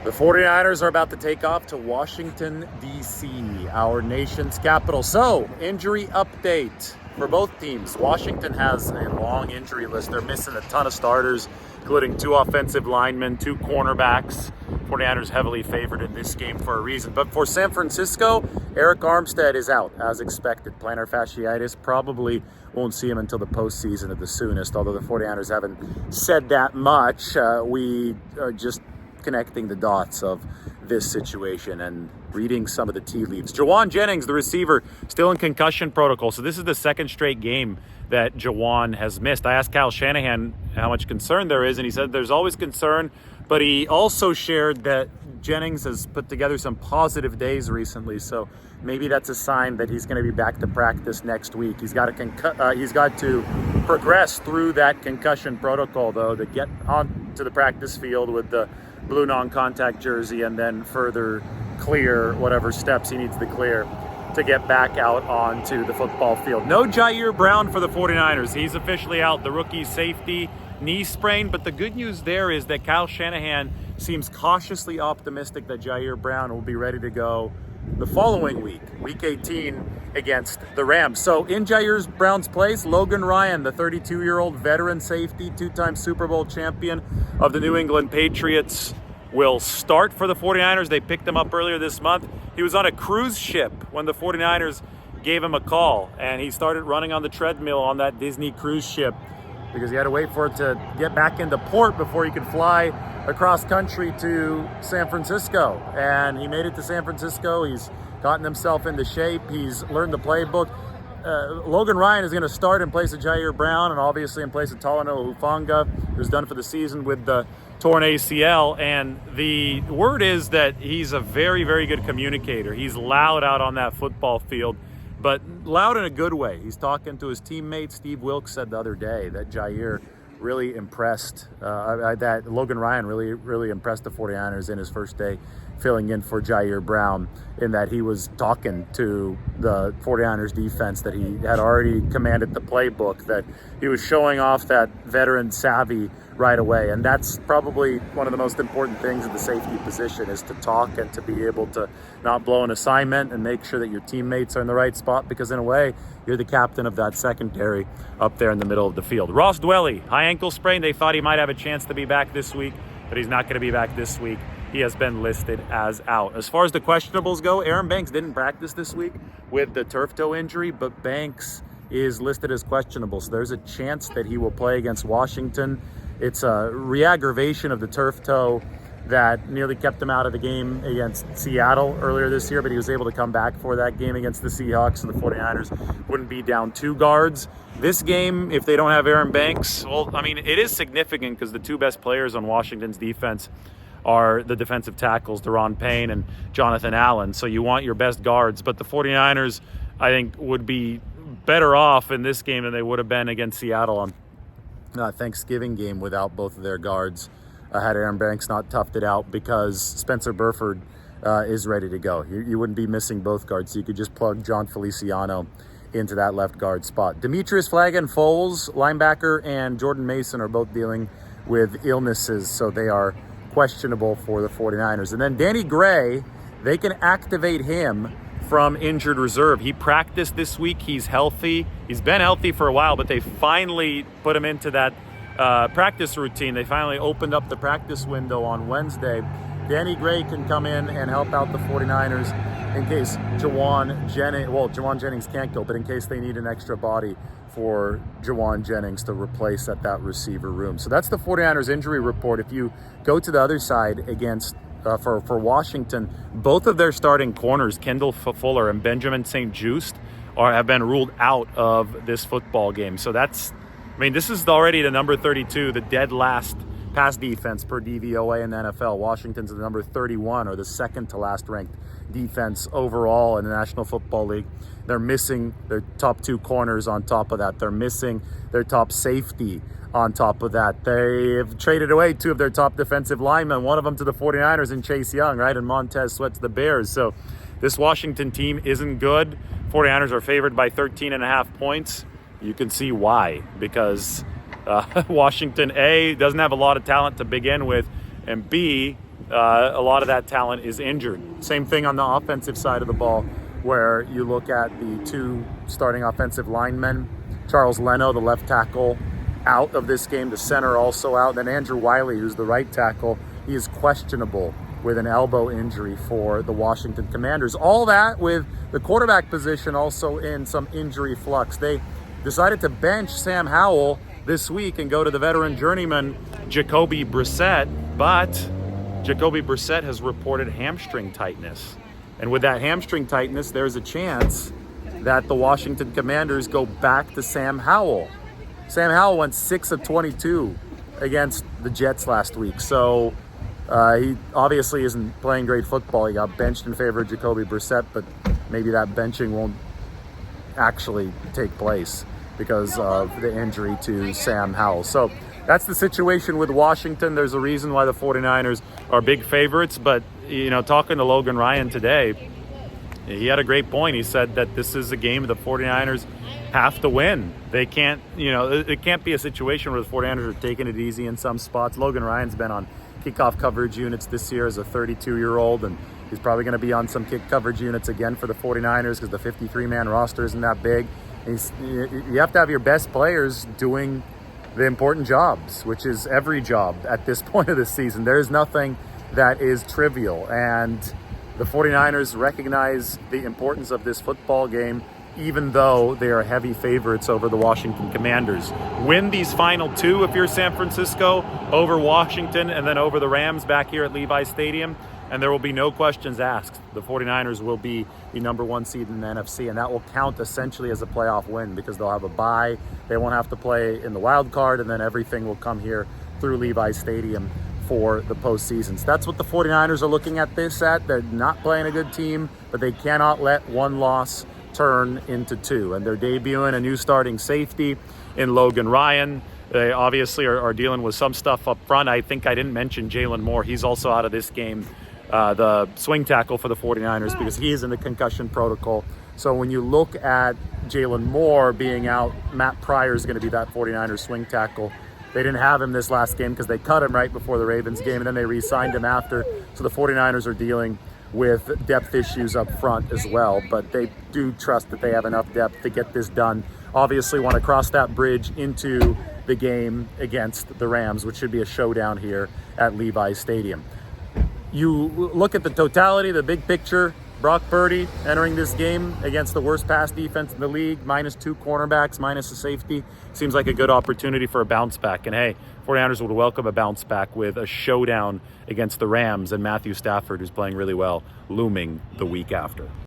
The 49ers are about to take off to Washington, D.C., our nation's capital. So, injury update for both teams. Washington has a long injury list. They're missing a ton of starters, including 2 offensive linemen, 2 cornerbacks. 49ers heavily favored in this game for a reason. But for San Francisco, Eric Armstead is out, as expected. Plantar fasciitis, probably won't see him until the postseason at the soonest, although the 49ers haven't said that much. We are just connecting the dots of this situation and reading some of the tea leaves. Jauan Jennings, the receiver, still in concussion protocol. So this is the second straight game that Jauan has missed. I asked Kyle Shanahan how much concern there is, and he said there's always concern, but he also shared that Jennings has put together some positive days recently. So maybe that's a sign that he's going to be back to practice next week. He's got to progress through that concussion protocol, though, to get onto the practice field with the blue non-contact jersey and then further clear whatever steps he needs to clear to get back out onto the football field. No Jair Brown for the 49ers. He's officially out. The rookie safety knee sprain, but the good news there is that Kyle Shanahan seems cautiously optimistic that Jair Brown will be ready to go the following week, week 18 against the Rams. So in Jair Brown's place, Logan Ryan, the 32-year-old veteran safety, 2-time Super Bowl champion of the New England Patriots, will start for the 49ers. They picked him up earlier this month. He was on a cruise ship when the 49ers gave him a call, and he started running on the treadmill on that Disney cruise ship because he had to wait for it to get back into port before he could fly across country to San Francisco. And he made it to San Francisco. He's gotten himself into shape. He's learned the playbook. Logan Ryan is going to start in place of Jair Brown and obviously in place of Talanoa Hufanga, who's done for the season with the torn ACL. And the word is that he's a very, very good communicator. He's loud out on that football field, but loud in a good way. He's talking to his teammate. Steve Wilkes said the other day that Jair really impressed, that Logan Ryan really impressed the 49ers in his first day filling in for Jair Brown, in that he was talking to the 49ers defense, that he had already commanded the playbook, that he was showing off that veteran savvy right away. And that's probably one of the most important things in the safety position, is to talk and to be able to not blow an assignment and make sure that your teammates are in the right spot, because in a way, you're the captain of that secondary up there in the middle of the field. Ross Dwelley, high ankle sprain. They thought he might have a chance to be back this week, but he's not going to be back this week. He has been listed as out. As far as the questionables go, Aaron Banks didn't practice this week with the turf toe injury, but Banks is listed as questionable. So there's a chance that he will play against Washington. It's a re-aggravation of the turf toe that nearly kept him out of the game against Seattle earlier this year, but he was able to come back for that game against the Seahawks, so the 49ers wouldn't be down 2 guards. This game, if they don't have Aaron Banks, well, I mean, it is significant because the 2 best players on Washington's defense are the defensive tackles, Deron Payne and Jonathan Allen. So you want your best guards, but the 49ers, I think, would be better off in this game than they would have been against Seattle on Thanksgiving game without both of their guards. Had Aaron Banks not toughed it out, because Spencer Burford is ready to go. You wouldn't be missing both guards, so you could just plug John Feliciano into that left guard spot. Demetrius Flagan-Foles, linebacker, and Jordan Mason are both dealing with illnesses, so they are questionable for the 49ers. And then Danny Gray, they can activate him from injured reserve. He practiced this week. He's healthy. He's been healthy for a while, but they finally put him into that practice routine. They finally opened up the practice window on Wednesday. Danny Gray can come in and help out the 49ers in case Jauan Jennings can't go, but in case they need an extra body for Jauan Jennings to replace at that receiver room. So that's the 49ers injury report. If you go to the other side against for Washington, both of their starting corners, Kendall Fuller and Benjamin St-Juste, have been ruled out of this football game. So this is already the number 32, the dead last pass defense per DVOA in the NFL. Washington's the number 31, or the second to last ranked defense overall in the National Football League. They're missing their top 2 corners on top of that. They're missing their top safety on top of that. They have traded away 2 of their top defensive linemen, one of them to the 49ers in Chase Young, right? And Montez Sweat to the Bears. So this Washington team isn't good. 49ers are favored by 13.5 points. You can see why, because Washington, A, doesn't have a lot of talent to begin with, and B, a lot of that talent is injured. Same thing on the offensive side of the ball, where you look at the two starting offensive linemen, Charles Leno, the left tackle, out of this game, the center also out. Then Andrew Wiley, who's the right tackle, he is questionable with an elbow injury for the Washington Commanders. All that with the quarterback position also in some injury flux. They decided to bench Sam Howell this week and go to the veteran journeyman Jacoby Brissett, but Jacoby Brissett has reported hamstring tightness. And with that hamstring tightness, there's a chance that the Washington Commanders go back to Sam Howell. Sam Howell went 6 of 22 against the Jets last week. So he obviously isn't playing great football. He got benched in favor of Jacoby Brissett, but maybe that benching won't actually take place because of the injury to Sam Howell. So that's the situation with Washington. There's a reason why the 49ers are big favorites, but talking to Logan Ryan today, he had a great point. He said that this is a game the 49ers have to win. They can't, it can't be a situation where the 49ers are taking it easy in some spots. Logan Ryan's been on kickoff coverage units this year as a 32-year-old, and he's probably going to be on some kick coverage units again for the 49ers because the 53-man roster isn't that big. You have to have your best players doing the important jobs, which is every job at this point of the season. There is nothing that is trivial, and the 49ers recognize the importance of this football game, even though they are heavy favorites over the Washington Commanders. Win these final two if you're San Francisco, over Washington and then over the Rams back here at Levi Stadium, and there will be no questions asked. The 49ers will be the number one seed in the NFC, and that will count essentially as a playoff win because they'll have a bye. They won't have to play in the wild card, and then everything will come here through Levi Stadium for the postseason. So that's what the 49ers are looking at this at. They're not playing a good team, but they cannot let one loss turn into two. And they're debuting a new starting safety in Logan Ryan. They obviously are dealing with some stuff up front. I think I didn't mention Jalen Moore. He's also out of this game, the swing tackle for the 49ers, because he is in the concussion protocol. So when you look at Jalen Moore being out, Matt Pryor is going to be that 49ers swing tackle. They didn't have him this last game because they cut him right before the Ravens game, and then they re-signed him after. So the 49ers are dealing with depth issues up front as well, but they do trust that they have enough depth to get this done. Obviously want to cross that bridge into the game against the Rams, which should be a showdown here at Levi Stadium. You look at the totality, the big picture. Brock Purdy entering this game against the worst pass defense in the league, minus 2 cornerbacks, minus a safety. Seems like a good opportunity for a bounce back. And hey, 49ers would welcome a bounce back with a showdown against the Rams and Matthew Stafford, who's playing really well, looming the week after.